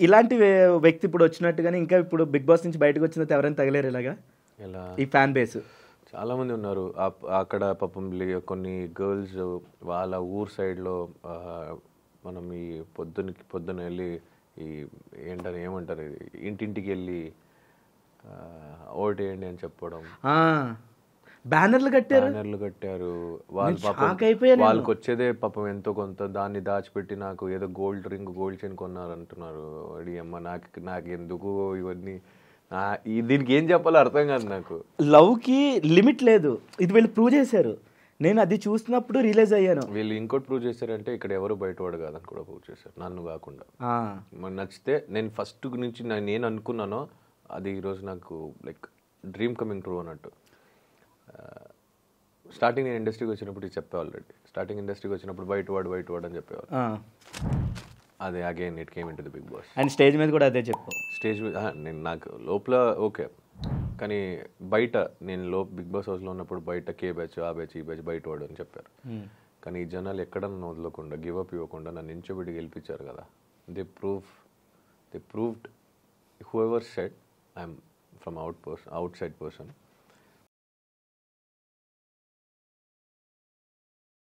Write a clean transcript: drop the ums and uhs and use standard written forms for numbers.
ఇలాంటి వ్యక్తి ఇప్పుడు వచ్చినట్టుగానే ఇంకా ఇప్పుడు బిగ్ బాస్ నుంచి బయటకు వచ్చిన ఎవరైనా తగలేరు ఇలాగా ఎలా ఈ ఫ్యాన్ బేస్? చాలామంది ఉన్నారు అక్కడ పాపం కొన్ని గర్ల్స్ వాళ్ళ ఊరు సైడ్లో మనం ఈ పొద్దున వెళ్ళి ఈ ఏమంటారు ఇంటింటికి వెళ్ళి ఓటేయండి అని చెప్పడం, బ్యానర్లు కట్టారు. వాళ్ళు పాపం వాళ్ళకి వచ్చేదే పాపం ఎంతో కొంత, దాన్ని దాచిపెట్టి నాకు ఏదో గోల్డ్ చైన్ కొన్నారు అంటున్నారు. అమ్మ నాకు ఎందుకు ఇవన్నీ, దీనికి ఏం చెప్పాలో అర్థం కాదు నాకు. లవ్కి లిమిట్ లేదు, ఇది వీళ్ళు ప్రూవ్ చేశారు. నేను అది చూసినప్పుడు రియలైజ్ అయ్యాను. వీళ్ళు ఇంకోటి ప్రూవ్ చేశారంటే ఇక్కడ ఎవరు బయటవాడు కాదని కూడా ప్రూవ్ చేశారు, నన్ను కాకుండా. నచ్చితే నేను ఫస్ట్ నుంచి నేను అనుకున్నానో అది ఈరోజు నాకు లైక్ డ్రీమ్ కమింగ్ ట్రూ అన్నట్టు. స్టార్టింగ్ నేను ఇండస్ట్రీకి వచ్చినప్పుడు చెప్పే ఆల్రెడీ, స్టార్టింగ్ ఇండస్ట్రీకి వచ్చినప్పుడు బయటవాడు అని చెప్పేవాళ్ళు. అదే again it came into the Bigg Boss. And stage మీద కూడా అదే చెప్పు. స్టేజ్ మీద నేను నాకు లోపల ఓకే, కానీ బయట నేను బిగ్ బాస్ హౌస్లో ఉన్నప్పుడు బయట కే బ్యాచ్ ఆ బ్యాచ్ ఈ బ్యాచ్ బయటవాడు అని చెప్పారు. కానీ ఈ జనాలు ఎక్కడ నన్ను వదలకుండా గివప్ ఇవ్వకుండా నన్ను నించోబెట్టి గెలిపించారు కదా. They proved who ever said I'm from out side person.